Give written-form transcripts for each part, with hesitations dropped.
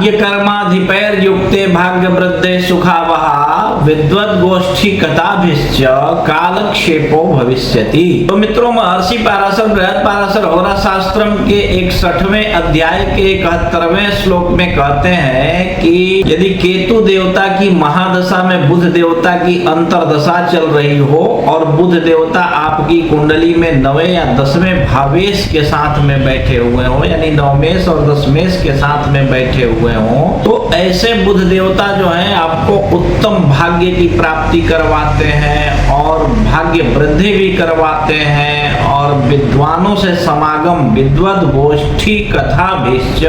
भाग्य कर्माधिपैर युक्ते भाग्य वृद्धे सुखावहा विद्वद गोष्ठी कथाभिश्च कालक्षेपो भविष्यति। तो मित्रों, महर्षि पाराशर बृहद पाराशर होरा शास्त्रम के 61वें अध्याय के 71वें श्लोक में कहते हैं कि यदि केतु देवता की महादशा में बुध देवता की अंतरदशा चल रही हो और बुध देवता आपकी कुंडली में 9वें या 10वें भावेश के साथ में बैठे हुए हो, यानी 9मेष और 10मेष के साथ में बैठे हुए हो, तो ऐसे बुध देवता जो हैं आपको उत्तम भाग्य की प्राप्ति करवाते हैं और भाग्य वृद्धि भी करवाते हैं और विद्वानों से समागम विद्वद गोष्ठी कथा भिश्च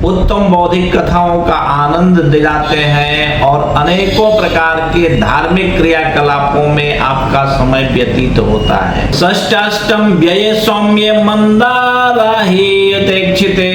उत्तम बौद्धिक कथाओं का आनंद दिलाते हैं और अनेकों प्रकार के धार्मिक क्रियाकलापों में आपका समय व्यतीत होता है। षष्ठाष्टम व्यय सौम्य मंदाराहि यथेक्षिते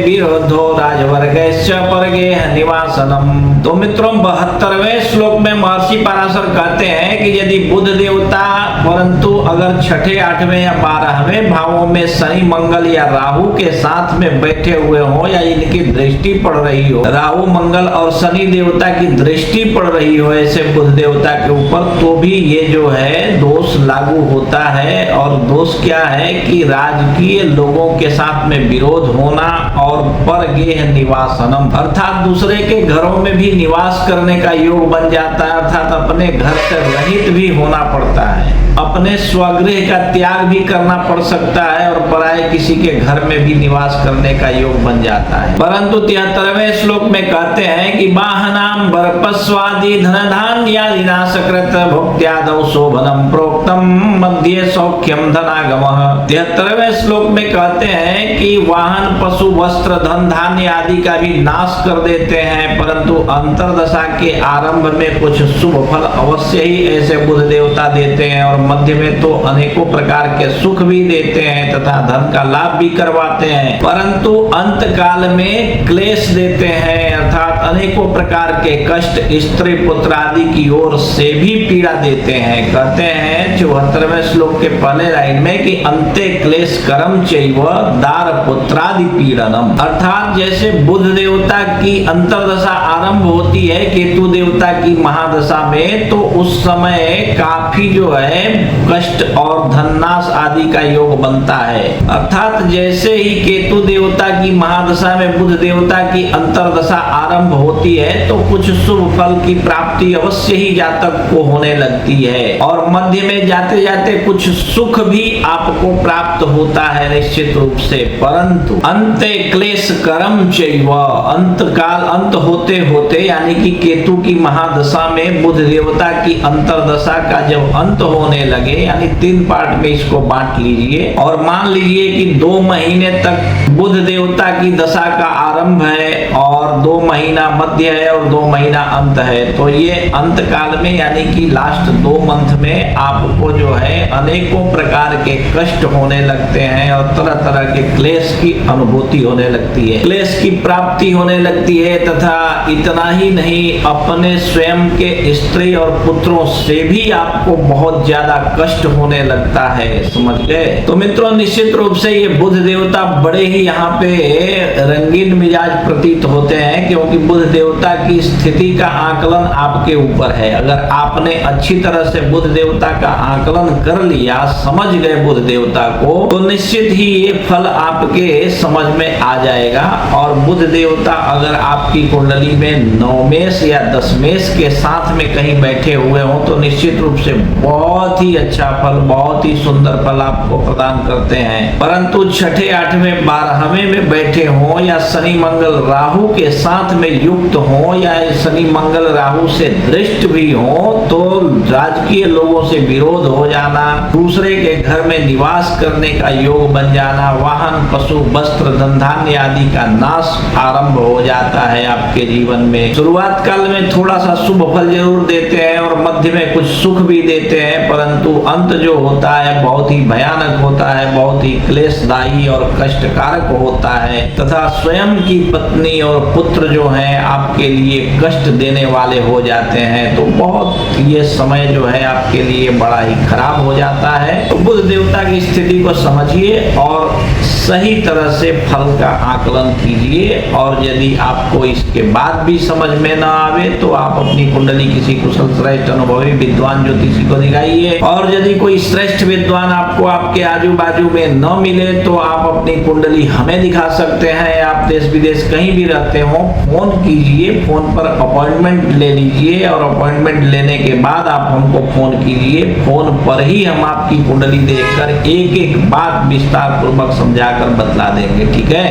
विरोधो राजवर्गस्य परगेह निवासनम। तो मित्रों, 72वें श्लोक में महर्षि पराशर कहते हैं कि यदि बुध देवता परंतु अगर छठे 8वें या 12वें भावों में शनि मंगल या राहु के साथ में बैठे हुए हो या इनकी दृष्टि पड़ रही हो, राहु मंगल और शनि देवता की दृष्टि पड़ रही हो ऐसे बुध देवता के ऊपर, तो भी ये जो है दोष लागू होता है। और दोष क्या है कि राजकीय लोगों के साथ में विरोध होना और परगेह निवासनम अर्थात दूसरे के घरों में भी निवास करने का योग बन जाता है, अर्थात अपने घर से रहित भी होना पड़ता है, अपने स्वगृह का त्याग भी करना पड़ सकता है और पराये किसी के घर में भी निवास करने का योग बन जाता है। परंतु 73वें श्लोक में कहते हैं कि वाहनाम बर्पस्वादि धन धान्यादि नाशकृत भुक्त्यादौ शोभनम प्रोक्तम मध्ये सौख्यम धनागमः। 73वें श्लोक में कहते हैं कि वाहन पशु वस्त्र धन धान्य आदि का भी नाश कर देते हैं, परंतु अंतरदशा के आरंभ में कुछ शुभ फल अवश्य ही ऐसे बुध देवता देते हैं और मध्य में तो अनेकों प्रकार के सुख भी देते हैं तथा धन का लाभ भी करवाते हैं, परंतु अंत काल में क्लेश देते हैं अर्थात अनेकों प्रकार के कष्ट स्त्री पुत्र आदि की ओर से भी पीड़ा देते हैं। कहते हैं 74वें श्लोक के पहले लाइन में कि अंते क्लेश करम चैव दार पुत्रादि पीड़नम अर्थात जैसे बुध देवता की अंतरदशा आरंभ होती है केतु देवता की महादशा में, तो उस समय काफी जो है कष्ट और धननाश आदि का योग बनता है। अर्थात जैसे ही केतु देवता की महादशा में बुध देवता की अंतरदशा आरंभ होती है तो कुछ शुभ फल की प्राप्ति अवश्य ही जातक को होने लगती है और मध्य में जाते जाते कुछ सुख भी आपको प्राप्त होता है निश्चित रूप से, परंतु अंते क्लेश करम चैव अंत काल अंत होते होते यानी कि केतु की महादशा में बुध देवता की अंतरदशा का जब अंत होने लगे, यानी 3 पार्ट में इसको बांट लीजिए और मान लीजिए कि 2 महीने तक बुध देवता की दशा का आरंभ है और 2 महीना मध्य है और 2 महीना अंत है, तो ये अंत काल में यानी कि लास्ट 2 मंथ में आपको जो है अनेकों प्रकार के कष्ट होने लगते हैं और तरह तरह के क्लेश की अनुभूति होने लगती है, क्लेश की प्राप्ति होने लगती है तथा इतना ही नहीं अपने स्वयं के स्त्री और पुत्रों से भी आपको बहुत ज्यादा कष्ट होने लगता है, समझ गए। तो मित्रों, निश्चित रूप से ये बुध देवता बड़े ही यहाँ पे रंगीन मिजाज प्रतीत होते हैं क्योंकि बुध देवता की स्थिति का आकलन आपके ऊपर है। अगर आपने अच्छी तरह से बुध देवता का आकलन कर लिया, समझ गए बुध देवता को, तो निश्चित ही ये फल आपके समझ में आ जाएगा। और बुध देवता अगर आपकी कुंडली में 9मेष या 10मेष के साथ में कहीं बैठे हुए हो तो निश्चित रूप से बहुत ही अच्छा फल, बहुत ही सुंदर फल आपको प्रदान करते हैं। परंतु छठे 8वें 12वें में बैठे हो या शनि मंगल राहु के साथ में युक्त हो या शनि मंगल राहु से दृष्ट भी हो तो राजकीय लोगों से विरोध हो जाना, दूसरे के घर में निवास करने का योग बन जाना, वाहन पशु वस्त्र धन धान्य आदि का नाश आरंभ हो जाता है आपके जीवन में। शुरुआत काल में थोड़ा सा शुभ फल जरूर देते हैं और मध्य में कुछ सुख भी देते हैं, परंतु अंत जो होता है बहुत ही भयानक होता है, बहुत ही क्लेशदायी और कष्टकारक होता है तथा स्वयं की पत्नी और पुत्र जो हैं आपके लिए कष्ट देने वाले हो जाते हैं। तो बहुत ये समय जो है आपके लिए बड़ा ही खराब हो जाता है। तो बुध देवता की स्थिति को समझिए और सही तरह से फल का आकलन कीजिए और यदि आपको इसके बाद भी समझ में ना आवे तो आप अपनी कुंडली किसी कुशल श्रेष्ठ अनुभवी विद्वान ज्योतिषी को दिखाइए। और यदि कोई श्रेष्ठ विद्वान आपको आपके आजू बाजू में न मिले तो आप अपनी कुंडली हमें दिखा सकते हैं। आप देश विदेश कहीं भी रहते हो, फोन कीजिए, फोन पर अपॉइंटमेंट ले लीजिए और अपॉइंटमेंट लेने के बाद आप हमको फोन कीजिए। फोन पर ही हम आपकी कुंडली देखकर एक एक बात विस्तार पूर्वक समझाकर बतला देंगे। ठीक है।